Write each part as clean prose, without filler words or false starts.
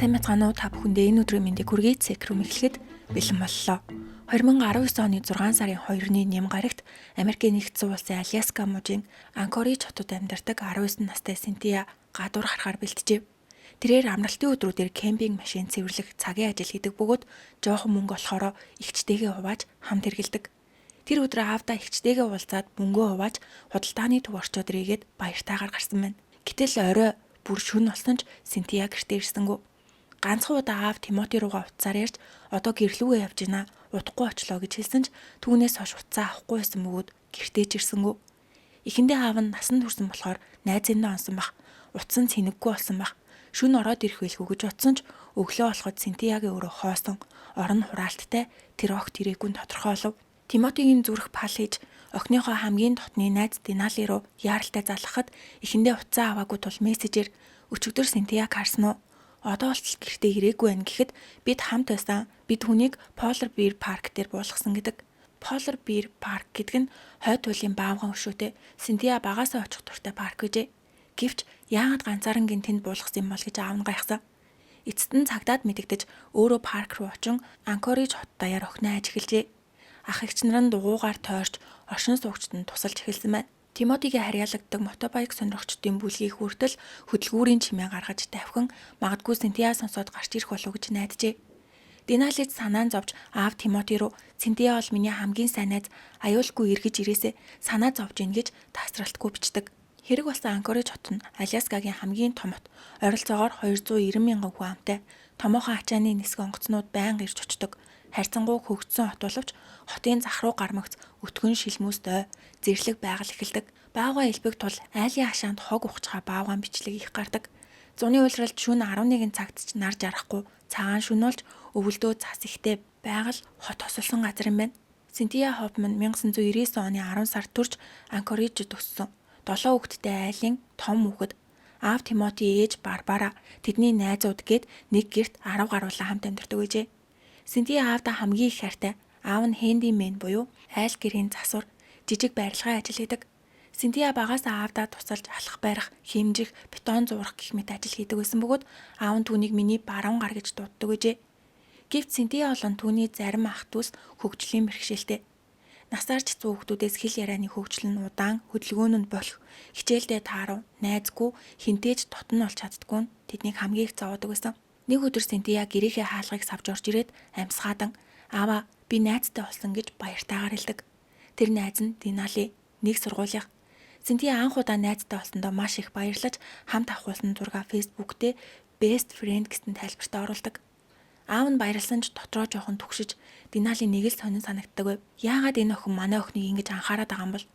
Сайн мэцгаана уу та бүхэндээ энэ өдрийн мэндийг хүргэе. Цэкрүм эхлэхэд бэлэн боллоо. 2019 оны 6 сарын 2-ны нэм гарагт Америкийн нэгдсэн улсын Аляска мужийн Анкоридж хотод амьдардаг 19 настай Синтия гадуур харахаар бэлтжээ. Тэрээр амралтын өдрүүдээр кемпинг машин цэвэрлэх цагийн ажил хийдэг бөгөөд жоохон мөнгө олохороо эгчтэйгээ хувааж хамт хэргэлдэг. Тэр өдөр аавда эгчтэйгээ уулзаад мөнгөө хувааж худалдааны төв орчоод ирээгээд баяртайгаар гарсан байна. Гэтэл орой бүр шөнө болсон ч Синтия гэртээ ирсэнгүй. Ганцхан удаа аав Тимоти руугаа утсаар ярьж одоо гэрлүүгээ явж гинэ удахгүй очлоо гэж хэлсэн ч түүнээс хойш утсаа авахгүй байсан бөгөөд гэртээ ч ирсэнгүй. Эхэндээ аав нь насанд хүрсэн болохоор найзындаа онсон бах. Утсан цэнэггүй болсон бах. Шүн ороод ирэх байлгүй гэж утсан ч өглөө болоход Синтиягийн өрөө хоосон. Орон хураалттай тэр огт ирээгүй нь тодорхой болов. Тимотигийн зүрх пал хийж охиныхоо хамгийн дотны найз Динали руу яаралтай залгахад эхэндээ утсаа аваагүй тул мессежээр өчигдөр Синтияг харсан уу? Одоо болтол гэртээ ирээгүй байх гэхэд бид хамт байсан. Бид хүнийг Polar Bear Park дээр буулгасан гэдэг. Polar Bear Park гэдэг нь хойд туйлын баавган өшөөтэй Синтия багаасаа очих дуртай парк гэжээ. Гэвч яагаад ганцаарангийн тэнд буулгасан юм бол гэж аав нь гайхсан. Эцэст нь цагдаад мэдэгдэж өөрөө парк руу очин Анкоридж хот даяар охиноо ажиглажээ. Ах эгч нар нь дугуугаар тойрч оршин суугчид нь тусалж эхэлсэн байна. Тимотигийн харьяалагддаг мотобайк сонирхчдын бүлгийг хүртэл хөдөлгүүрийн чимээ гаргаж давхин магадгүй Синтия сонсоод гарч ирэх болов гэж найджээ. Диналид санаан зовж аав Тимоти руу Синтия бол миний хамгийн сайн найз аюулгүй эргэж ирээсэ санаа зовж ийн гэж тасралтгүй бичдэг. Хэрэг болсон Анкоридж хот нь Аляскагийн хамгийн том хот. Ойролцоогоор 290 мянган хүн амтай. Томоохон ачааны нисэх онгоцнууд байнга ирж очдог. Харьцангуй хөгжсөн хот боловч хотын зах руу гармагц өтгөн шилмүүстэй зэрлэг байгаль эхэлдэг. Баавга элбэг тул айлын хашаанд хог ухчгаа баавгаан бичлэг их гардаг. Зуны уйлралд шөнө 11 цагт ч нар жарахгүй цагаан шөнө болж өвөлдөө цас ихтэй байгаль хот хосолсон газар юм байна. Синтия Хофман 1999 оны 10 сард төрж Анкориджид өссөн. 7 хүүхэдтэй айлын том хүүхэд. Аав Тимоти ээж Барбара тэдний найзууд гээд нэг гэрт 10 гаруйлан хамт амьдардаг гэжээ. Синтия аавда хамгийн их хайртай. Аав нь хэндимен буюу айл гэрийн засвар жижиг барилгын ажил хийдэг. Синтия багаасаа аавдаа тусалж алхах барих, хэмжих, бетон зуурах гэх мэт ажил хийдэг байсан бөгөөд аав нь түүнийг миний баруун гар гэж дууддаг гэжээ. Гэвч Синтия болон түүний зарим ах дүүс хөгжлийн бэрхшээлтэй. Насаарч хүүхдүүдээс хэл ярианы хөгжил нь удаан, хөдөлгөөн нь болох, хичээлдээ таарав, найзгүй, хинтээж дотн олж чаддгүй нь тэднийг хамгийн их зовоодог байсан. Нэг өдөр Синтия гэрийнхээ хаалгыг савж орж ирээд амьсгаадан "Аава, би найзтай болсон" гэж баяртайгаар хэлдэг. Тэр найз нь Динали, нэг сургуулийнх. Синтия анх удаа найзтай болсондоо маш их баярлаж хамт авахулсан зургаа Facebook дээр best friend гэсэн тайлбартай оруулдаг. Аав нь баярлсан ч дотроо жоохон түгшиж Динали нэг л сонин санагддаг байв. Яагаад энэ охин манай охиныг ингэж анхаарад байгаа юм бол?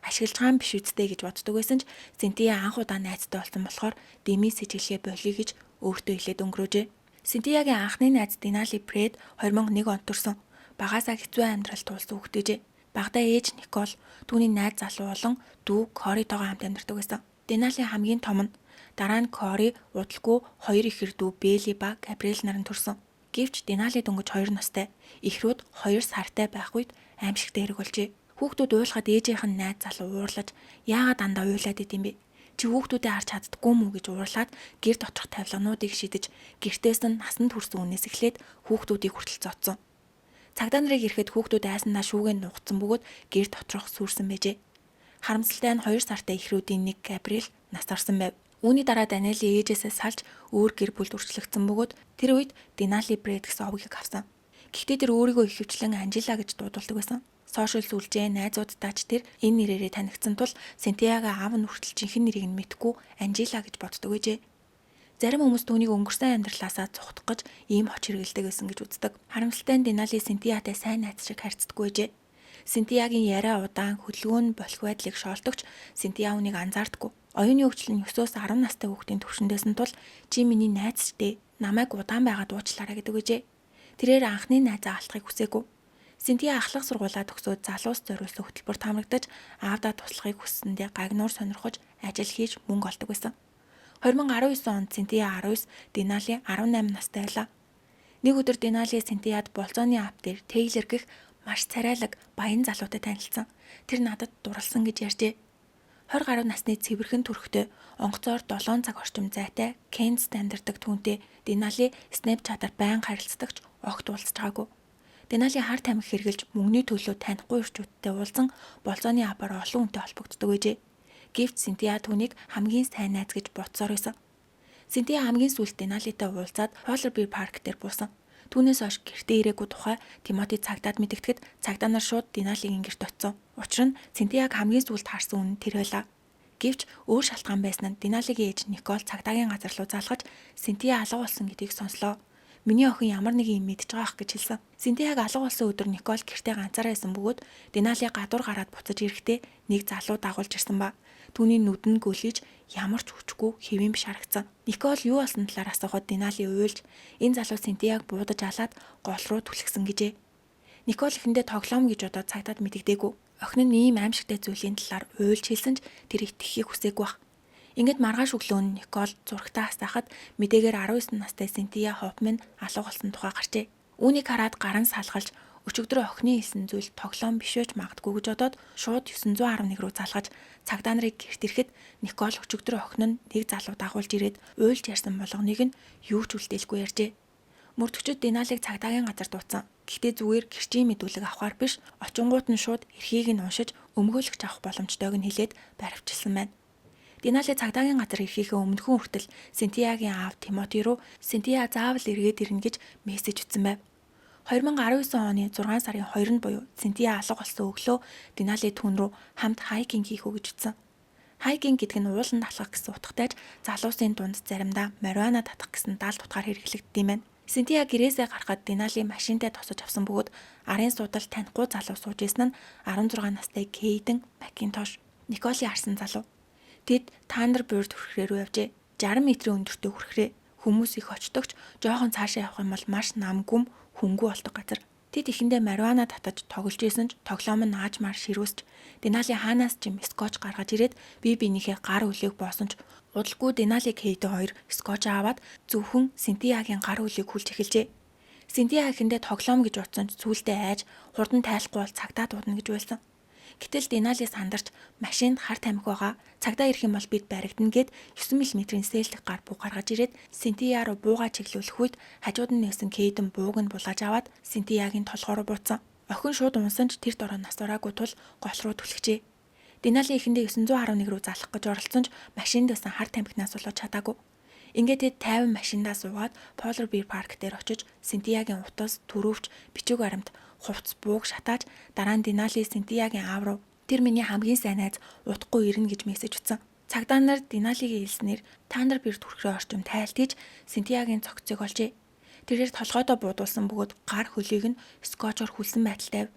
Ашиглаж байгаа юм биш үсттэй гэж боддог байсан ч Синтия анх удаа найзтай болсон болохоор Деми сэжиглэхээ болъё гэж өөртөө хэлээд өнгөрөөжээ. Синтиягийн анхны найз Динали Пред 2001 онд төрсөн. Багаасаа хэцүү амьдралд тулсан хүүхдээжээ. Багада ээж Никол, түүний найз залуу болон дүү Коритойгоо хамт амьдардаг байсан. Динали хамгийн том нь. Дараа нь Кори, удалгүй хоёр ихэр дүү Бели ба Габриэл нар нь төрсөн. Гэвч Динали дөнгөж 2 настай. Эхрүүд 2 сартай байх үед аимшигтай хэрэг болжээ. Хүүхдүүд уйлахад ээжийнх нь найз залуу уурлаж яагаад дандаа уйлаад идэм бэ? Чи хүүхдүүдээ харж чаддгүй мүү гэж уурлаад гэр доторх тавилгануудыг шидэж гэртээс нь насанд хүрсэн үнээс эхлээд хүүхдүүдийг хүртэл зодсон. Цагдаа нарын ирэхэд хүүхдүүд айсандаа шүүгээд нугцсан бөгөөд гэр доторх сүрсэн байжээ. Харамсалтай нь 2 сартай эхрүүдийн нэг Габриэл нас орсон байв. Үүний дараа Даниэлийн ээжээсээ салж өөр гэр бүлд үрчлэгдсэн бөгөөд тэр үед Динали Бред гэсэн овгийг авсан. Гэхдээ тэр өөрийгөө их хвчлэн Анжела гэж дуудулдаг байсан. Сошиал сүлжээ найзуудтаач тэр энэ нэрээрээ танигдсан тул Синтияга аав нь хүртэл жинхэнэ нэрийг нь мэдгүй Анжела гэж боддог гэжээ. Зарим хүмүүс түүнийг өнгөрсөн амьдралаасаа цухтах гэж ийм хоч хэргэлдэг байсан гэж үздэг. Харамсалтай нь Динали Синтиятай сайн найз шиг харьцдаггүй гэжээ. Синтиягийн яриа удаан хөдөлгөөн болох байдлыг шоолдогч Синтия үнийг анзаардаггүй. Оюуны хөгжил нь 9-өөс 10 настай хүүхдийн төвшөндөөсөн тул чи миний найз штэ намайг удаан байгаад уучлаарай гэдэг гэжээ. Тэрээр анхны найзаа алдахыг хүсээгүй. Синтия ахлах сургуулаа төгсөөд залуус зориулсан хөтөлбөрт хамрагдаж аавдаа туслахыг хүссэндээ гагнуур сонирхож ажил хийж мөнгө олдог байсан. 2019 онд Синтия 19, Динали 18 настай байлаа. Нэг өдөр Динали Синтияд болцооны ап дээр Тейлер гэх маш царайлаг баян залуутай танилцсан. Тэр надад дурлсан гэж ярьжээ. 20 гаруй насны цэвэрхэн төрхтэй, онгоцоор 7 цаг орчим зайтай, Кенс амьдардаг түүнтэй Денали Snapchat-аар байнга харилцдагч огт уулзж байгаагүй. Деналийн хар тамхи хэрглэж мөнгөний төлөө танихгүй ирчүүдтэй уулзан болзооны апаар олон хүнтэй холбогддог гэжээ. Гэвч Синтия түүнийг хамгийн сайн найз гэж бодсоор байсан. Синтия хамгийн сүүлд Деналитай уулзаад Polar Bear Park дээр буусан. Түүнээс хойш гэртээ ирээгүй тухай Тимоти цагдаад мэдгэтгэд цагдаа нар шууд Деналигийн гэрт очив. Учир нь Синтияг хамгийн сүүлд харсан хүн тэр байлаа. Гэвч өөр шалтгаан байсан нь Деналигийн ээж Никол цагдаагийн газар руу залгаж Синтия алга болсон гэдгийг сонслоо. Миний охин ямар нэг юм мэдж байгаа ах гэж хэлсэн. Синтияг алга болсон өдөр Никол гэртээ ганцаараа байсан бөгөөд Денали гадуур гараад буцаж ирэхдээ нэг залуу дагуулж ирсэн ба. Түүний нүдэн гөлөж ямар ч хүчгүй хэвэн биш харагдсан. Никол юу болсон талаар асуухад Денали уйлж энэ залуу Синтияг буудаж алаад гол руу түлхсэн гэжээ. Никол ихэндээ тоглоом гэж бодоод цагдаад мэдэгдээгүй. Охин нь ийм аимшигтай зүйлийн талаар уйлж хэлсэн ч тэр итгэхийг хүсээгүй байх. Ингээд маргааш өглөө Никол зурагтаа хасаахад мэдээгээр 19 настай Синтия Хофман алга болсон тухай гарчээ. Үүнийг хараад гарын салгалж өчигдөр охины хэлсэн зүйл тоглоом биш байж магадгүй гэж бодоод шууд 911 руу залгаж цагдаа нарыг гэрт ирэхэд Никол өчигдөр охин нь нэг залуу дагуулж ирээд уйлж ярьсан болгоныг нь юу ч үлдээлгүй ярьжээ. Мөрдөгчд Деналиг цагдаагийн газар дууцсан. Гэхдээ зүгээр гэрчийн мэдүүлэг авахар биш, очингууд нь шууд эрхийг нь уншиж өмгөөлөгч авах боломжтойг нь хэлээд баривчилсан байна. Денали цагдаагийн газар ирэхээ өмнөхөн хүртэл Синтиягийн аав Тимоти руу Синтия заавал эргээд ирнэ гэж мессеж өгсөн байв. 2019 оны 6 сарын 2-нд буюу Синтия алга болсон өглөө Денали түүн рүү хамт хайкинг хийх үү гэж утсан. Хайкинг гэдэг нь ууланд алхах гэсэн утгатайч залуусын дунд заримдаа марихуана татах гэсэн даалт утгаар хэрэглэгддэг юм байна. Синтия гэрээсээ гарахад Денали машинтай тосож авсан бөгөөд арын суудалд танихгүй залуу сууж исэн нь 16 настай Кейден Макинтош, Николи харсан залуу. Тэд Тандерберт хүрхрээ рүү явжээ. 60 метрийн өндөртөө хүрхрээ. Хүмүүс их очдогч жоохон цаашаа явах юм бол маш намгүм хөнгүү болдог газар. Тэд ихэндээ марихуана татаж тоглож исэн ч тоглоом нь нааж маар ширүүсч Денали хаанаас ч юм скотч гаргаж ирээд биенийхээ гар үлээг боосон ч удалгүй Денали Кейдэ хоёр скотч аваад зөвхөн Синтиягийн гар үлээг хүлж эхэлжээ. Синтия ихэндээ тоглоом гэж утсан ч сүүлдээ айж хурдан тайлахгүй бол цагдаа дуудана гэж байсан. Гэтэл Денали сандарч машинд хар тамхи байгаа. Цагдаа ирэх юм бол бид баригдана гэд 9 мм-ийн сэлтик гар буу гаргаж ирээд Синтия руу бууга чиглүүлэх үед хажууд нь нэгсэн Кейдэн бууг нь булгаж аваад Синтиягийн толгоор буцсан. Охин шууд унсан ч тэр дороо нас ураагүй тул гол руу түлхжээ. Денали ихэндээ 911 руу залах гэж оролцсон ч машинд байсан хар тамхинаас болоод чадаагүй. Ингээд тэд 50 машиндаа суугаад Polar Bear Park дээр очиж Синтиягийн утас, төрөвч, бичиг баримт, хувцс бууг шатааж дараа нь Денали Синтиягийн аав руу тэр миний хамгийн сайн найз удахгүй ирнэ гэж мессеж өгсөн. Цагдаа нар Деналигийн хэлснээр Тандерберт хүрхрээ орчим тайлтгийж Синтиягийн цогцыг олжээ. Тэрээр толгойдоо буудуулсан бөгөөд гар хөлийг нь скотчоор хүлсэн байдалтай байв.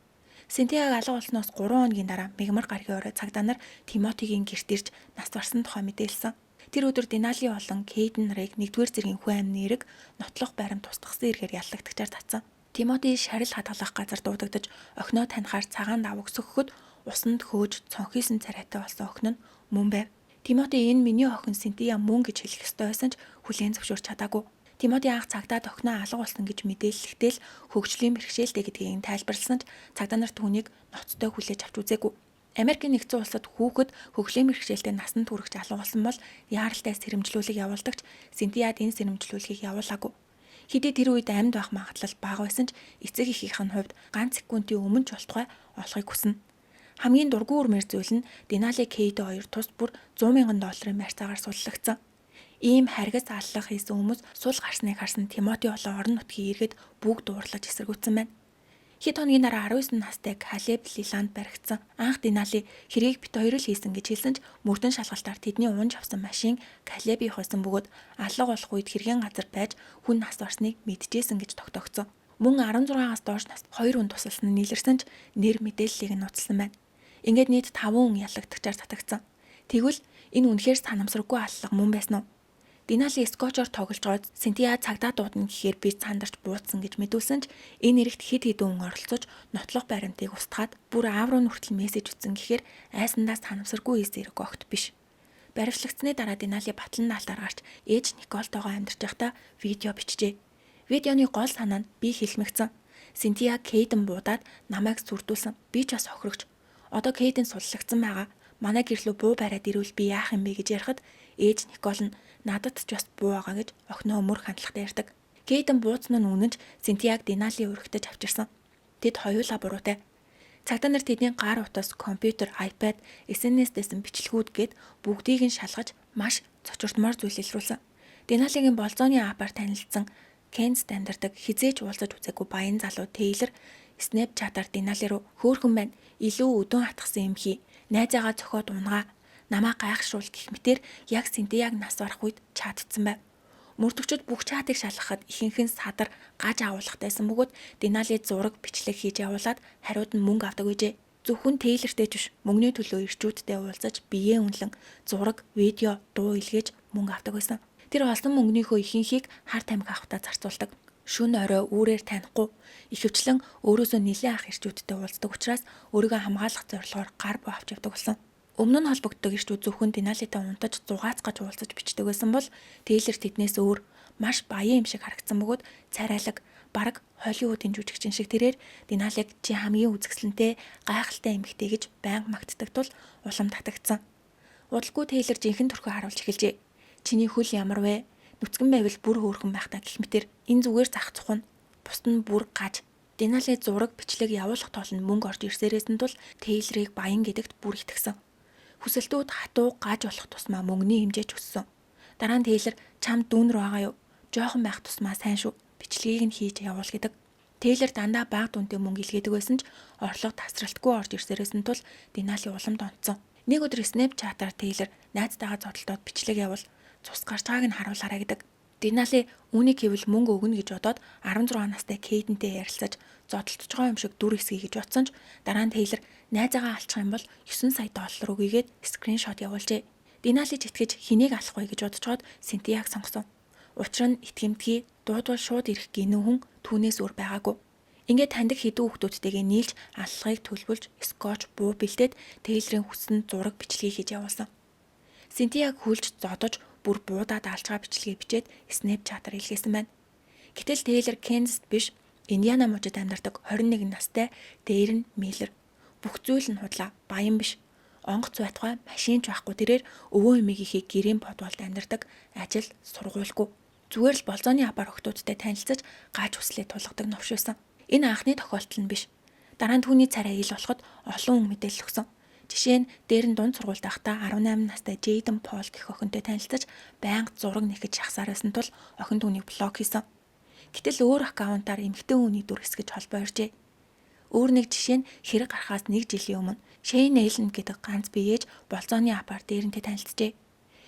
Синтияг алга болсноос 3 хоногийн дараа мигмар гаргийн орой цагдаа нар Тимотигийн гэрт ирж нас барсан тухай мэдээлсэн. Тэр өдөр Денали болон Кейден нарыг 1-р зэргийн хүн амны эрэг нотлох баримт тусдагсан эргээр яллагдагчаар татсан. Тимоти шарил хадгалах газар дуудагдаж охиноо танихаар цагаан давг өсгөхөд усанд хөөж цонхисэн царайтай болсон охин нь мөн байв. Тимоти энэ миний охин Синтия мөн гэж хэлэх ёстой байсан ч хүлээн зөвшөөрч чадаагүй. Тимоти анх цагдаад охиноо алга болсон гэж мэдээлэхдээ л хөгжлийн бэрхшээлтэй гэдгийг тайлбарласан ч цагдаа нар түүнийг ноцтой хүлээж авч үзээгүй. Америкийн нэгдсэн улсад хүүхэд хөгжлийн бэрхшээлтэй насанд хүрэх залуу болсон бол яаралтай сэрэмжлүүлэг явуулдагч Синтияд энэ сэрэмжлүүлгийг явуулаагүй. Хэдий тэр үед амьд байх магадлал бага байсан ч эцэг эхийнх нь хувьд ганц секундын өмнө ч болтугай олохыг хүснэ. Хамгийн дургүй үрмээр зүйл нь Денали Кейдэ хоёр тус бүр $100,000 марцаагаар суллагдсан. Ийм харгас аллах хийсэн хүмүүс сул гарсныг харсан Тимоти болон орон нутгийн иргэд бүгд дуурлаж эсэргүүцсэн байна. Хэд хоногийн дараа 19 настай Калеб Лиланд баригдсан. Анх Денали хэргийг бит хоёр л хийсэн гэж хэлсэн ч мөрдөн шалгалтаар тэдний унж авсан машин Калебийн байсан бөгөөд алга болох үед хэргийн газар байж хүн нас барсныг мэдчихсэн гэж тогтоогдсон. Мөн 16-аас доош нас 2 хүн тусалсан нь нийлэрсэн ч нэр мэдээллийг нь нуцсан байна. Ингээд нийт 5 хүн ялагдагчаар татагдсан. Тэгвэл энэ үнэхээр санамсаргүй аллага мөн байсан уу? Денали скотчоор тоглож байгаад Синтия цагдаа дуудана гэхээр би цандарч буудсан гэж мэдүүлсэн ч энэ эрэгт хэд хэдэн хүн оролцож нотлох баримтыг устгаад бүр аав руу нүртэл мессеж ütсэн гэхээр айсандаа санамсаргүй эсрэг огт биш. Баривчлагдсны дараа Денали батлан наалтаар гарч ээж Николтойгоо амьдарч байхдаа видео бичжээ. Видеоны гол санаа нь би хэлмэгцэн. Синтия Кейдэн буудаад намайг сүрдүүлсэн. Би ч бас хохирогч. Одоо Кейдэн суллагдсан байгаа. Манай гэрлүү буу бариад ирвэл би яах юм бэ гэж ярихад ээж Никол нь надад ч бас буу байгаа гэж охиноо өмөр хандлагатай ярьдаг. Кейдэн бууцсан нь үнэнч Синтияг Денали өргөтөж авчирсан. Тэд хоёулаа буруутай. Цагдаа нар тэдний гар утас, компьютер, iPad, SNS-дэсэн бичлэгүүд гээд бүгдийг нь шалгаж маш цочортмоор зүйл илрүүлсэн. Деналигийн болзооны апаар танилцсан Кенс амьдардаг хизээж уулзаж үзээгүй баян залуу Тейлор Snapchat-аар Денали руу хөөхөн байна. Илүү өдөн хатгсан юм хий. Найзаагаа зөхиод унгаа. Намаа гайхшруул гэх мэтэр яг Синтияг нас барах үед чатцсан байв. Мөрдөгчд бүх чатыг шалгахад ихэнх нь садар гаж агуулгатайсан бөгөөд Денали зураг бичлэг хийж явуулаад хариуд нь мөнгө авдаг гэжээ. Зөвхөн Тейлортэй ч биш, мөнгөний төлөө ирчүүдтэй уулзаж биеэ үнэлэн зураг, видео, дуу илгээж мөнгө авдаг байсан. Тэр олсон мөнгөнийхөө ихэнхийг хар тамхи авахтаа зарцуулдаг. Шүн орой үүрээр танихгүй, ихэвчлэн өөрөөсөө нэлээд ах ирчүүдтэй уулздаг учраас өөрийгөө хамгаалах зорилгоор гар буу авч явдаг болсон. Өмнө нь холбогддог ирчүүд зөвхөн Деналитай унтаж зугаацгаж уулзаж бичдэг байсан бол Тейлор тэднээс өөр маш баян юм шиг харагдсан бөгөөд царайлаг бараг Холливуудын жүжигчин шиг тэрээр Деналиг чи хамгийн үзэсгэлэнтэй гайхалтай эмэгтэй гэж байнга магтдаг тул улам татагдсан. Удалгүй Тейлор жинхэнэ төрхөө харуулж эхэлжээ. Чиний хөл ямар вэ? Нүцгэн байвал бүр хөөрхөн байх та гэх мэтэр энэ зүгээр зах цухна. Бусд нь бүр гаж. Денали зураг бичлэг явуулах тоол нь мөнгө орж ирсээрээс нь тул Тейлорыг баян гэдэгт бүр итгэсэн. Хүсэлтүүд хатуу гаж болох тусмаа мөнгөний хэмжээч өссөн. Дараа нь Тейлор чамд дүүнэр байгаа юу? Жоохон байх тусмаа сайн шүү. Бичлэгийг нь хийж явуул гэдэг. Тейлор дандаа бага дүнтэй мөнгө илгээдэг байсан ч орлого тасралтгүй орж ирсээрээс нь тул Денали уламд онцсон. Нэг өдөр Snapchat-аар Тейлор найзтайгаа зодтолдоод бичлэг явуул. Цус гарч байгааг нь харуулаарай гэдэг. Денали үүнийг хэвэл мөнгө өгнө гэж бодоод 16 настай Кейдэнтэй ярилцаж зодтолдож байгаа юм шиг дүр хэсгий гэж бодсон ч дараа нь Тейлор найзаагаа алчих юм бол $9 сая өгьегээд скриншот явуулжээ. Денали ч итгэж хэнийг алах вэ гэж бодцоод Синтияг сонгосон. Учир нь итгэмтгий дуудвал шууд ирэх гинүү хүн түүнээс өөр байгаагүй. Ингээд таньдаг хэдэн хүүхдүүдтэйгээ нийлж аллагыг төлбөлж скотч буу бэлдээд Тейлорын хүссэн зураг бичлэгийг хийж явуулсан. Синтияг хүлж зодож бүр буудаад алчгаа бичлэгээ бичээд Snapchat-аар илгээсэн байна. Гэтэл Тейлор Кензэст биш, Индиана мужид амьдардаг 21 настай Дэрэн Миллер. Бүх зүйл нь худлаа, баян биш. Онгоц байтугай машинч байхгүй тэрээр өвөө эмээгийнхээ гэрийн подвалд амьдардаг, ажил, сургуульгүй. Зүгээр л болзооны апаар охтуудтай танилцаж гаж хүслээ тулгадаг новш байсан. Энэ анхны тохиолдол нь биш. Дараа нь түүний царай ил болоход олон хүн мэдээлэл өгсөн. Жишээ нь Дэрэн дунд сургуульд байхдаа 18 настай Джейден Пол гэх охинтой танилцаж байнга зураг нэхэж шахсаар байсан тул охин түүнийг блок хийсэн. Гэтэл өөр аккаунтаар эмэгтэй хүний дүр хэсгэж холбоо иржээ. Өөр нэг жишээ нь хэрэг гарахаас 1 жилийн өмнө Шейн Эйлен гэдэг ганц биеэж болзооны апаар Дэрэнтэй танилцжээ.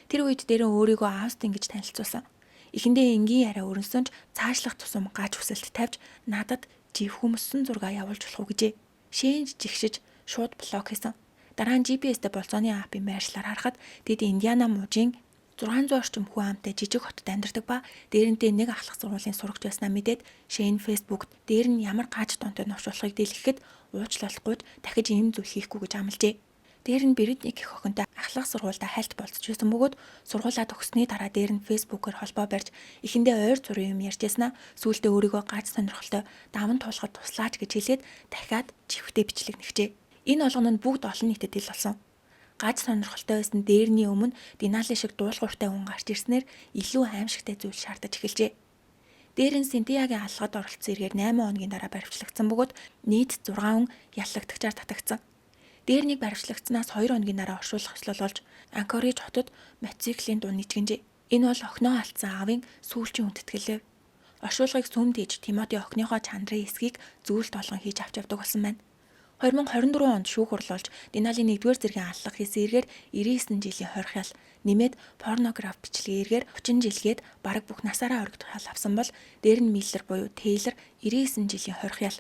Тэр үед Дэрэн өөрийгөө Аустин гэж танилцуулсан. Эхэндээ энгийн яриа өрнсөн ч цаашлах тусам гаж хүсэлт тавьж надад жив хүмүүссэн зураг явуулж болох уу гэжээ. Шейн жигшиж шууд блок хийсэн. Дараа нь GPS-тэй болзооны апын байршлаар харахад тэд Индиана мужийн 600 орчим хүн амтай жижиг хотод амьдардаг ба Дэрэнтэй нэг ахлах сургуулийн сурагч байснаа мэдээд Шейн Фэйсбүүкт дээр нь ямар гаж тонтой новш болохыг дэлгэхэд уучлалахгүй дахиж ийм зүйл хийхгүй гэж амлажээ. Дээр нь Бритни гэх охинтой ахлах сургуультай хальт болцчихсон бөгөөд сургуулаа төгссөний дараа дээр нь Фэйсбүүкээр холбоо барьж эхэндээ ойр зургийн юм ярьжсэнаа сүүлдээ өөрийгөө гаж сонирхолтой даван туулахад туслаач гэж хэлээд дахиад живхтэй бичлэг нэгчээ. Энэ олгон нь бүгд олон нийтэд ил болсон. Гаж сонирхолтой байсан Дэрний өмнө Денали шиг дуулууртай хүн гарч ирснээр илүү аимшигтай зүйл шаардаж эхэлжээ. Дэрэн Синтиягийн алхад оролцсон эргээр 8 хоногийн дараа баривчлагдсан бөгөөд нийт 6 хүн яллагдагчаар татагдсан. Дэрнийг баривчлагдсанаас 2 хоногийн дараа оршуулах ёслол болж Анкоридж хотод мотоциклийн дунд нижгэнжээ. Энэ бол охиноо алдсан аавын сүүлчийн хүндэтгэл. Оршуулгыг сүмд хийж Тимоти охиныхоо чандрын эсгийг зүйлт болгон хийж авч явдаг болсон байна. 2024 онд шүүх хурлуулж Денали 1-р зэргийн аллах хийсэн эргээр 99 жилийн хорих ял нэмээд порнограф бичлэгийн эргээр 30 жилгээд бараг бүх насаараа оргидох ял авсан бол Дэрэн Миллер буюу Тейлор 99 жилийн хорих ял,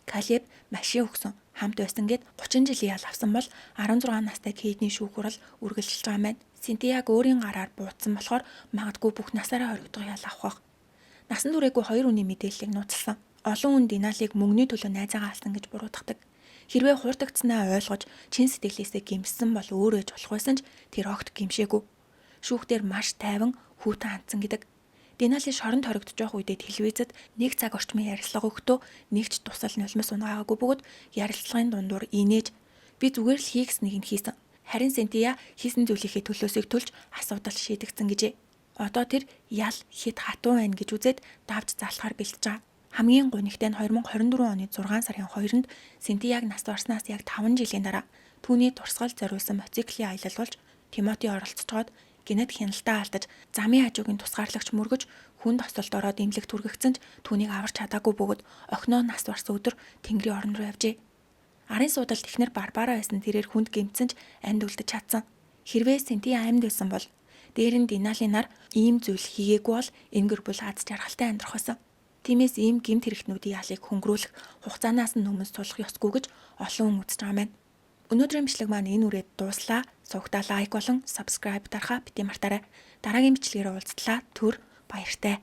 Калеб машин өгсөн хамт байсан гэд 30 жилийн ял авсан бол 16 настай Кейдний шүүх хурал үргэлжилж байгаа юм байна. Синтияг өөрийн гараар буутсан болохоор магадгүй бүх насаараа оргидох ял авах. Насан туршаагүй 2 хүний мэдээллийг нууцлсан. Олон хүн Деналиг мөнгөний төлөө найзаагаа алсан гэж буруутгадаг. Хэрвээ хуурдагдсанаа ойлгож чин сэтгэлээсээ гэмссэн бол өөрөө ч болох байсан ч тэр огт гэмшээгүй. Шүүхтэр маш тайван хүүтэн хандсан гэдэг. Денали шоронд хоригдож байх үедээ телевизэд 1 цаг орчмын ярилцлага өгтөө нэг ч тусал нулимс унгаагүй бөгөөд ярилцлагын дундуур инээж би зүгээр л хийгснэг нь хийсэн. Харин Синтия хийсэн зүйлийнхээ төлөөсөө төлж асуудал шийдэгдсэн гэжээ. Одоо тэр ял хэд хатуу байна гэж үзээд давж залхахаар бэлтэж байгаа. Хамгийн гунигтай нь 2024 оны 6 сарын 2-нд Синтияг нас барснаас яг 5 жилийн дараа түүний дурсгал зориулсан мотоциклийн аялал болж Тимоти оролцоход гинэт хяналтаа алдаж замын хажуугийн тусгаарлагч мөргөж хүнд осолд ороод эмнэлэгт хүргэгцэн ч түүнийг аварч чадаагүй бөгөөд охиноо нас барсан өдөр тэнгэрийн орон руу явжээ. Арын суудалд эхнэр Барбара байсан тэрээр хүнд гэмтсэн ч амьд үлдэж чадсан. Хэрвээ Синтия амьд байсан бол дээр нь Диналын нар ийм зүйл хийгээгүй бол энэ гэр бүл аз жаргалтай амьдрах байсан. Тиймээс ийм гэмт хэрэгтнүүдийн ялыг хөнгөрүүлэх хугацаанаас нь өмнө сулах ёсгүй гэж олон хүн үзэж байгаа юм байна. Өнөөдрийн бичлэг маань энэ үрээд дууслаа. Сувгтаа лайк болон subscribe дарахаа бити мартаарай. Дараагийн бичлэгээр уулзтлаа. Түр баяртай.